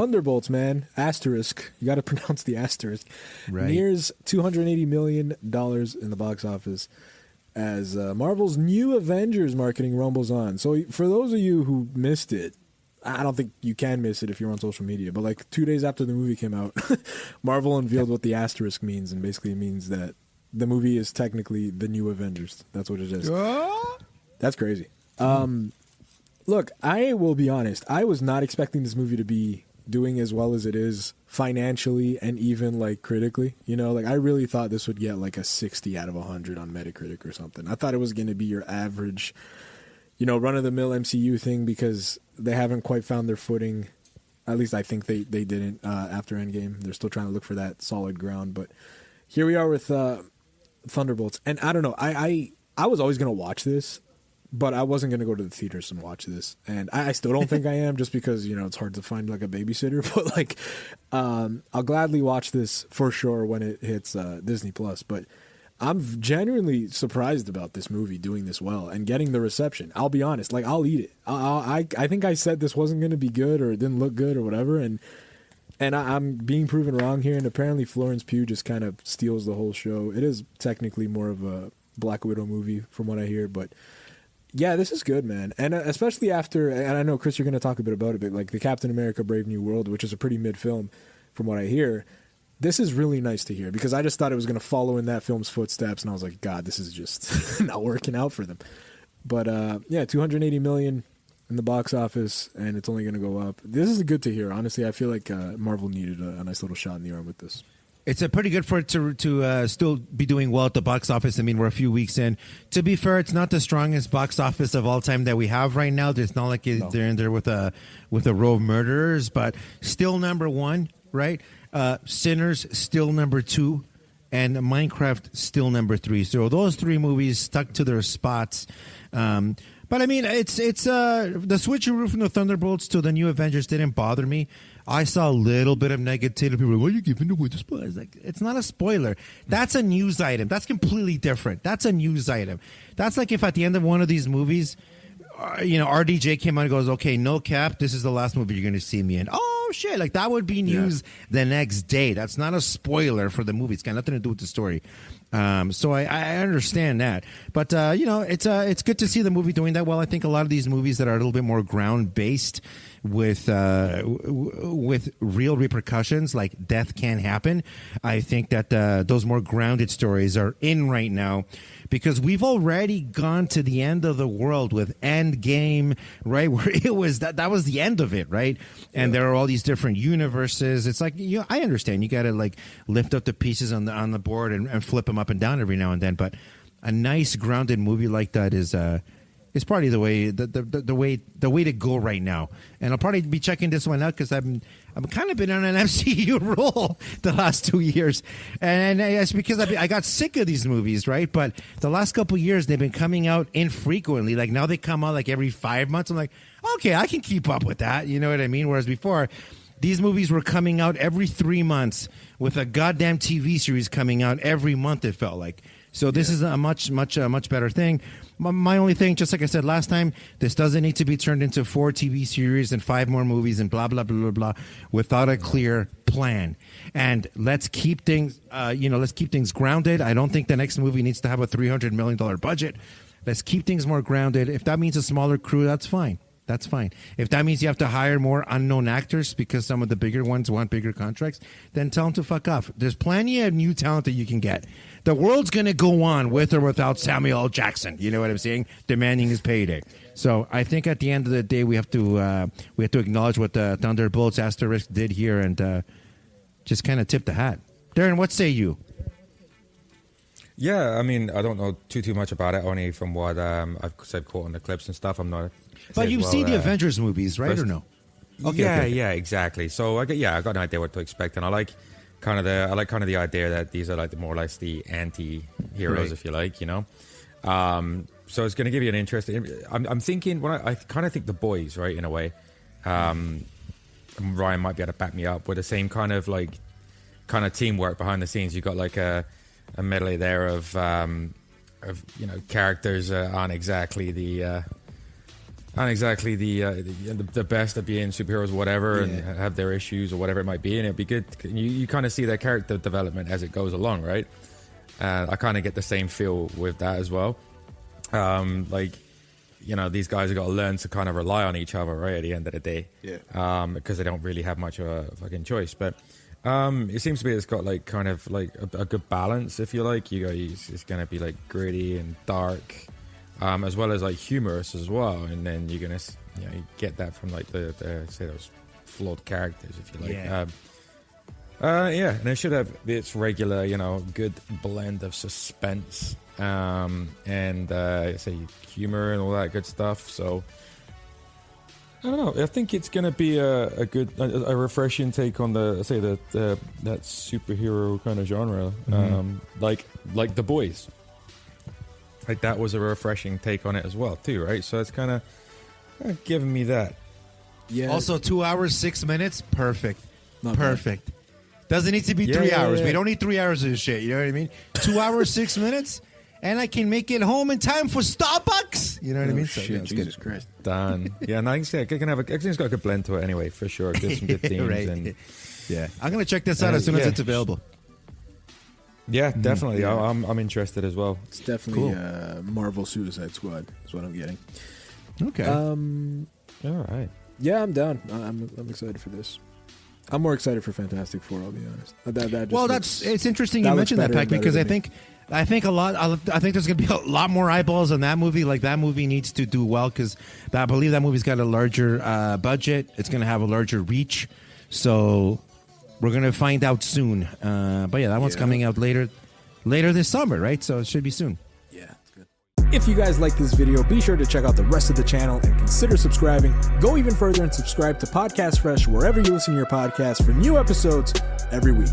Thunderbolts, man. Asterisk. You got to pronounce the asterisk. Right. Nears $280 million in the box office as Marvel's new Avengers marketing rumbles on. So for those of you who missed it, I don't think you can miss it if you're on social media, but like 2 days after the movie came out, Marvel unveiled what the asterisk means, and basically it means that the movie is technically the new Avengers. That's what it is. That's crazy. Look, I will be honest. I was not expecting this movie to be doing as well as it is financially and even like critically. You know, like I really thought this would get like a 60 out of 100 on Metacritic or something. I thought it was going to be your average, you know, run-of-the-mill MCU thing because they haven't quite found their footing. At least I think they didn't after Endgame. They're still trying to look for that solid ground. But here we are with Thunderbolts. And I don't know. I was always going to watch this, but I wasn't going to go to the theaters and watch this. And I still don't think I am just because, you know, it's hard to find like a babysitter. But like I'll gladly watch this for sure when it hits Disney+. But I'm genuinely surprised about this movie doing this well and getting the reception. I'll be honest, like I'll eat it. I think I said this wasn't going to be good or it didn't look good or whatever, and I'm being proven wrong here. And apparently Florence Pugh just kind of steals the whole show. It is technically more of a Black Widow movie from what I hear, but yeah, this is good, man. And especially after, and I know Chris, you're going to talk a bit about it, but like the Captain America: Brave New World, which is a pretty mid film from what I hear. This is really nice to hear because I just thought it was going to follow in that film's footsteps, and I was like, God, this is just not working out for them. But yeah, $280 million in the box office, and it's only going to go up. This is good to hear. Honestly, I feel like Marvel needed a nice little shot in the arm with this. It's pretty good for it to still be doing well at the box office. I mean, we're a few weeks in. To be fair, it's not the strongest box office of all time that we have right now. It's not like they're in there with a row of murderers, but still number one, right? Sinners still number 2, and Minecraft still number 3. So those 3 movies stuck to their spots. But I mean, it's the switcheroo from the Thunderbolts to the new Avengers didn't bother me. I saw a little bit of negativity. People were like, "Why are you giving away the spoilers?" Like, it's not a spoiler. That's a news item. That's completely different. That's a news item. That's like if at the end of one of these movies, RDJ came out and goes, "Okay, no cap. This is the last movie you're going to see me in." Oh shit! Like that would be news the next day. That's not a spoiler for the movie. It's got nothing to do with the story. So I understand that, but it's good to see the movie doing that well. I think a lot of these movies that are a little bit more ground based with real repercussions, like death can happen. I think that those more grounded stories are in right now because we've already gone to the end of the world with Endgame, right? Where it was that was the end of it, right? And there are all these different universes. It's like, I understand you got to like lift up the pieces on the board and flip them up and down every now and then, but a nice grounded movie like that is probably the way to go right now. And I'll probably be checking this one out because I'm kind of been on an MCU roll the last 2 years, and it's because I got sick of these movies, right? But the last couple of years they've been coming out infrequently. Like now they come out like every 5 months. I'm like, okay, I can keep up with that. You know what I mean? Whereas before, these movies were coming out every 3 months with a goddamn TV series coming out every month. It felt like. So this is a much better thing. My only thing, just like I said last time, this doesn't need to be turned into 4 TV series and 5 more movies and blah, blah, blah, blah, blah, without a clear plan. And let's keep things, grounded. I don't think the next movie needs to have a $300 million budget. Let's keep things more grounded. If that means a smaller crew, that's fine. That's fine. If that means you have to hire more unknown actors because some of the bigger ones want bigger contracts, then tell them to fuck off. There's plenty of new talent that you can get. The world's going to go on with or without Samuel L. Jackson. You know what I'm saying? Demanding his payday. So I think at the end of the day, we have to acknowledge what the Thunderbolts asterisk did here and just kind of tip the hat. Darren, what say you? Yeah, I mean, I don't know too much about it, only from what I've caught on the clips and stuff. I'm not. But you've seen the Avengers movies, right, or no? Okay. Yeah, exactly. So I got an idea what to expect, and I like kind of the idea that these are like more or less the anti-heroes, right, if you like, you know. So it's going to give you an interest. I'm thinking I kind of think The Boys, right, in a way. Ryan might be able to back me up with the same kind of teamwork behind the scenes. You've got like a medley there of characters aren't exactly the aren't exactly the best at being superheroes, whatever, and have their issues or whatever it might be. And it'd be good. You kind of see their character development as it goes along, right? I kind of get the same feel with that as well. Like, you know, these guys have got to learn to kind of rely on each other, right? At the end of the day, because they don't really have much of a fucking choice. But it seems to be it's got like kind of like a good balance, if you like. It's going to be like gritty and dark, as well as like humorous as well. And then you're gonna, you know, you get that from like the say those flawed characters, if you like. And it should have its regular, you know, good blend of suspense and say humor and all that good stuff. So I don't know. I think it's gonna be a good, a refreshing take on that superhero kind of genre, like The Boys. Like that was a refreshing take on it as well, too, right? So it's kind of giving me that. Yeah. Also, 2 hours 6 minutes, perfect. Perfect. Doesn't need to be 3 hours. We don't need 3 hours of this shit. You know what I mean? 2 hours 6 minutes, and I can make it home in time for Starbucks. You know what I mean? So, shit, Jesus Christ. Done. Yeah, no, I can have everything's got a good blend to it anyway, for sure. Get some good themes. Right. And, I'm gonna check this out as soon as it's available. Yeah, definitely. I'm interested as well. It's definitely Marvel Suicide Squad is what I'm getting. Okay. All right. Yeah, I'm down. I'm excited for this. I'm more excited for Fantastic Four, I'll be honest. It's interesting you mentioned that, Pac, because I think there's going to be a lot more eyeballs on that movie. Like, that movie needs to do well because I believe that movie's got a larger budget. It's going to have a larger reach. So we're going to find out soon. But yeah, that one's coming out later this summer, right? So it should be soon. Yeah, it's good. If you guys like this video, be sure to check out the rest of the channel and consider subscribing. Go even further and subscribe to Podcast Fresh wherever you listen to your podcasts for new episodes every week.